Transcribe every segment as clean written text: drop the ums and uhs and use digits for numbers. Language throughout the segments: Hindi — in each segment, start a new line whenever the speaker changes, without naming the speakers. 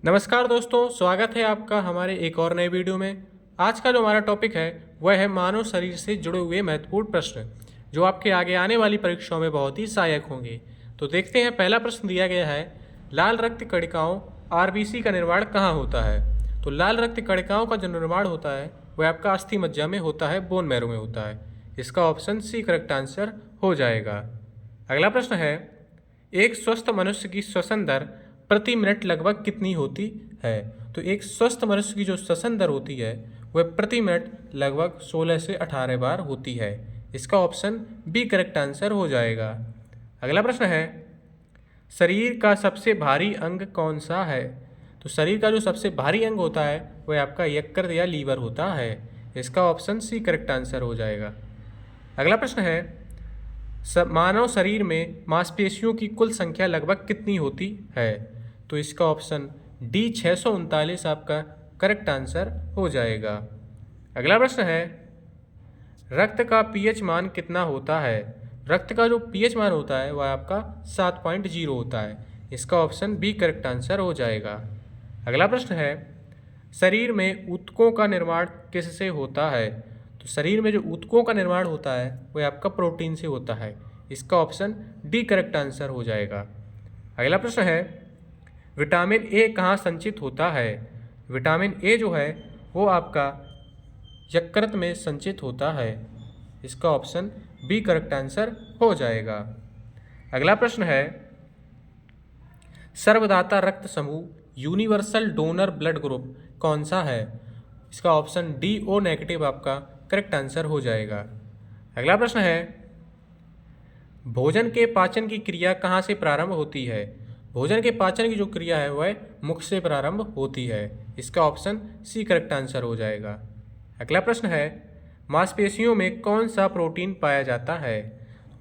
नमस्कार दोस्तों, स्वागत है आपका हमारे एक और नए वीडियो में। आज का जो हमारा टॉपिक है वह है मानव शरीर से जुड़े हुए महत्वपूर्ण प्रश्न, जो आपके आगे आने वाली परीक्षाओं में बहुत ही सहायक होंगे। तो देखते हैं, पहला प्रश्न दिया गया है, लाल रक्त कणिकाओं आरबीसी का निर्माण कहाँ होता है। तो लाल रक्त कणिकाओं का जो निर्माण होता है वह आपका अस्थि मज्जा में होता है, बोन मैरो में होता है। इसका ऑप्शन सी करेक्ट आंसर हो जाएगा। अगला प्रश्न है, एक स्वस्थ मनुष्य की श्वसन दर प्रति मिनट लगभग कितनी होती है। तो एक स्वस्थ मनुष्य की जो श्वसन दर होती है वह प्रति मिनट लगभग 16 से 18 बार होती है। इसका ऑप्शन बी करेक्ट आंसर हो जाएगा। अगला प्रश्न है, शरीर का सबसे भारी अंग कौन सा है। तो शरीर का जो सबसे भारी अंग होता है वह आपका यकृत या लीवर होता है। इसका ऑप्शन सी करेक्ट आंसर हो जाएगा। अगला प्रश्न है, मानव शरीर में मांसपेशियों की कुल संख्या लगभग कितनी होती है। तो इसका ऑप्शन डी 639 आपका करेक्ट आंसर हो जाएगा। अगला प्रश्न है, रक्त का पीएच मान कितना होता है। रक्त का जो पीएच मान होता है वह आपका 7.0 होता है। इसका ऑप्शन बी करेक्ट आंसर हो जाएगा। अगला प्रश्न है, शरीर में ऊतकों का निर्माण किससे होता है। तो शरीर में जो ऊतकों का निर्माण होता है वह आपका प्रोटीन से होता है। इसका ऑप्शन डी करेक्ट आंसर हो जाएगा। अगला प्रश्न है, विटामिन ए कहाँ संचित होता है। विटामिन ए जो है वो आपका यकृत में संचित होता है। इसका ऑप्शन बी करेक्ट आंसर हो जाएगा। अगला प्रश्न है, सर्वदाता रक्त समूह यूनिवर्सल डोनर ब्लड ग्रुप कौन सा है। इसका ऑप्शन डी ओ नेगेटिव आपका करेक्ट आंसर हो जाएगा। अगला प्रश्न है, भोजन के पाचन की क्रिया कहाँ से प्रारंभ होती है। भोजन के पाचन की जो क्रिया है वह मुख से प्रारंभ होती है। इसका ऑप्शन सी करेक्ट आंसर हो जाएगा। अगला प्रश्न है, मांसपेशियों में कौन सा प्रोटीन पाया जाता है।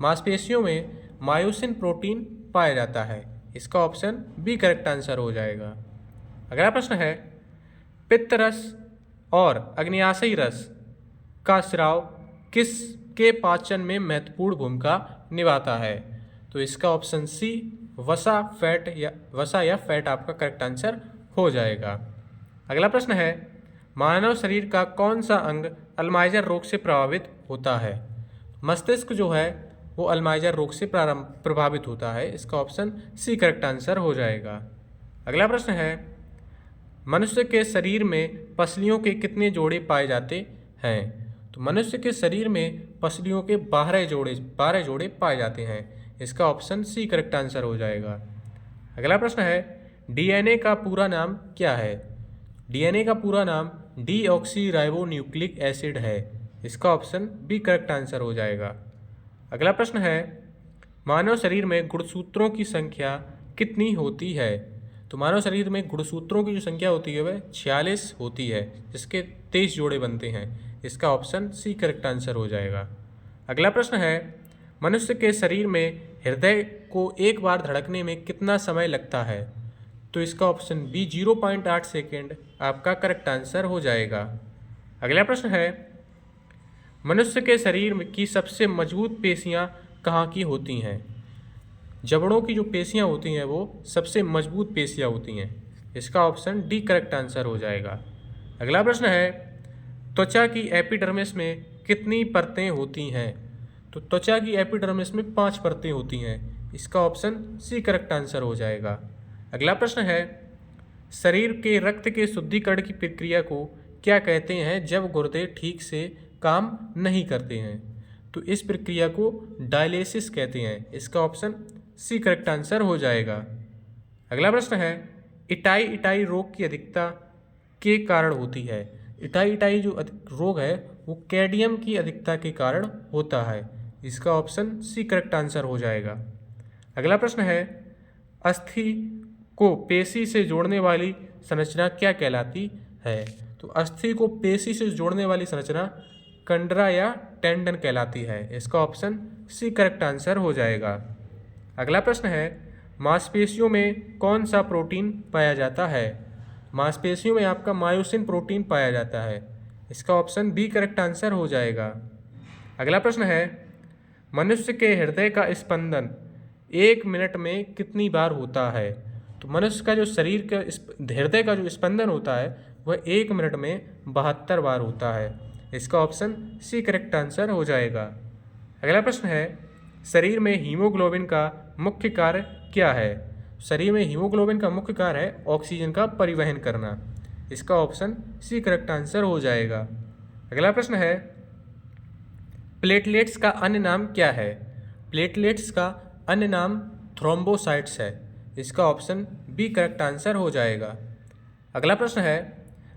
मांसपेशियों में मायोसिन प्रोटीन पाया जाता है। इसका ऑप्शन बी करेक्ट आंसर हो जाएगा। अगला प्रश्न है, पित्त रस और अग्न्याशयी रस का स्राव किस के पाचन में महत्वपूर्ण भूमिका निभाता है। तो इसका ऑप्शन सी वसा या फैट आपका करेक्ट आंसर हो जाएगा। अगला प्रश्न है, मानव शरीर का कौन सा अंग अल्जाइमर रोग से प्रभावित होता है। मस्तिष्क जो है वो अल्जाइमर रोग से प्रभावित होता है। इसका ऑप्शन सी करेक्ट आंसर हो जाएगा। अगला प्रश्न है, मनुष्य के शरीर में पसलियों के कितने जोड़े पाए जाते हैं। तो मनुष्य के शरीर में पसलियों के 12 जोड़े पाए जाते हैं। इसका ऑप्शन सी करेक्ट आंसर हो जाएगा। अगला प्रश्न है, डीएनए का पूरा नाम क्या है। डीएनए का पूरा नाम डीऑक्सी राइबो न्यूक्लिक एसिड है। इसका ऑप्शन बी करेक्ट आंसर हो जाएगा। अगला प्रश्न है, मानव शरीर में गुणसूत्रों की संख्या कितनी होती है। तो मानव शरीर में गुणसूत्रों की जो संख्या होती है वह 46 होती है, जिसके 23 जोड़े बनते हैं। इसका ऑप्शन सी करेक्ट आंसर हो जाएगा। अगला प्रश्न है, मनुष्य के शरीर में हृदय को एक बार धड़कने में कितना समय लगता है। तो इसका ऑप्शन बी 0.8 सेकेंड आपका करेक्ट आंसर हो जाएगा। अगला प्रश्न है, मनुष्य के शरीर की सबसे मजबूत पेशियां कहाँ की होती हैं। जबड़ों की जो पेशियां होती हैं वो सबसे मजबूत पेशियां होती हैं। इसका ऑप्शन डी करेक्ट आंसर हो जाएगा। अगला प्रश्न है, त्वचा की एपिडर्मिस में कितनी परतें होती हैं। तो त्वचा की एपिडर्मिस में 5 परतें होती हैं। इसका ऑप्शन सी करेक्ट आंसर हो जाएगा। अगला प्रश्न है, शरीर के रक्त के शुद्धिकरण की प्रक्रिया को क्या कहते हैं जब गुर्दे ठीक से काम नहीं करते हैं। तो इस प्रक्रिया को डायलिसिस कहते हैं। इसका ऑप्शन सी करेक्ट आंसर हो जाएगा। अगला प्रश्न है, इटाई रोग की अधिकता के कारण होती है। इटाई जो रोग है वो कैडियम की अधिकता के कारण होता है। इसका ऑप्शन सी करेक्ट आंसर हो जाएगा। अगला प्रश्न है, अस्थि को पेशी से जोड़ने वाली संरचना क्या कहलाती है। तो अस्थि को पेशी से जोड़ने वाली संरचना कंडरा या टेंडन कहलाती है। इसका ऑप्शन सी करेक्ट आंसर हो जाएगा। अगला प्रश्न है, मांसपेशियों में कौन सा प्रोटीन पाया जाता है। मांसपेशियों में आपका मायोसिन प्रोटीन पाया जाता है। इसका ऑप्शन बी करेक्ट आंसर हो जाएगा। अगला प्रश्न है, मनुष्य के हृदय का स्पंदन 1 मिनट में कितनी बार होता है। तो मनुष्य का जो शरीर का हृदय का जो स्पंदन होता है वह 1 मिनट में 72 बार होता है। इसका ऑप्शन सी करेक्ट आंसर हो जाएगा। अगला प्रश्न है, शरीर में हीमोग्लोबिन का मुख्य कार्य क्या है? शरीर में हीमोग्लोबिन का मुख्य कार्य है ऑक्सीजन का परिवहन करना। इसका ऑप्शन सी करेक्ट आंसर हो जाएगा। अगला प्रश्न है, प्लेटलेट्स का अन्य नाम क्या है? प्लेटलेट्स का अन्य नाम थ्रोम्बोसाइट्स है। इसका ऑप्शन बी करेक्ट आंसर हो जाएगा। अगला प्रश्न है,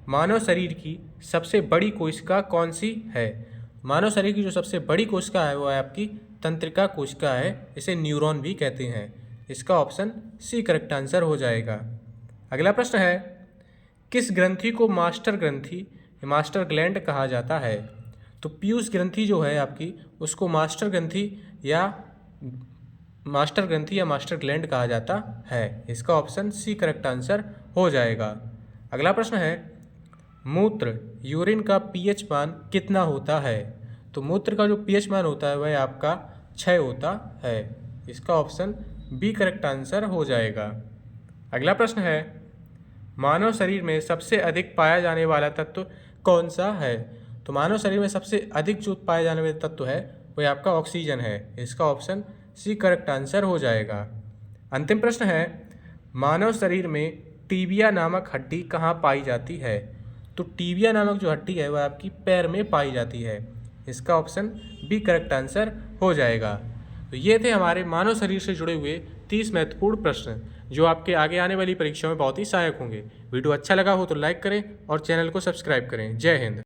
मानव शरीर की सबसे बड़ी कोशिका कौन सी है? मानव शरीर की जो सबसे बड़ी कोशिका है वो है आपकी तंत्रिका कोशिका है, इसे न्यूरॉन भी कहते हैं। इसका ऑप्शन सी करेक्ट आंसर हो जाएगा। अगला प्रश्न है, किस ग्रंथि को मास्टर ग्रंथि मास्टर ग्लैंड कहा जाता है? तो पीयूष ग्रंथि जो है आपकी उसको मास्टर ग्रंथि या मास्टर ग्लैंड कहा जाता है। इसका ऑप्शन सी करेक्ट आंसर हो जाएगा। अगला प्रश्न है, मूत्र यूरिन का पीएच मान कितना होता है? तो मूत्र का जो पीएच मान होता है वह आपका 6 होता है। इसका ऑप्शन बी करेक्ट आंसर हो जाएगा। अगला प्रश्न है, मानव शरीर में सबसे अधिक पाया जाने वाला तत्व कौन सा है? तो मानव शरीर में सबसे अधिक जो पाया जाने वाला तत्व है वह आपका ऑक्सीजन है। इसका ऑप्शन सी करेक्ट आंसर हो जाएगा। अंतिम प्रश्न है, मानव शरीर में टीबिया नामक हड्डी कहाँ पाई जाती है? तो टीबिया नामक जो हड्डी है वह आपकी पैर में पाई जाती है। इसका ऑप्शन बी करेक्ट आंसर हो जाएगा। तो ये थे हमारे मानव शरीर से जुड़े हुए 30 महत्वपूर्ण प्रश्न जो आपके आगे आने वाली परीक्षाओं में बहुत ही सहायक होंगे। वीडियो अच्छा लगा हो तो लाइक करें और चैनल को सब्सक्राइब करें। जय हिंद।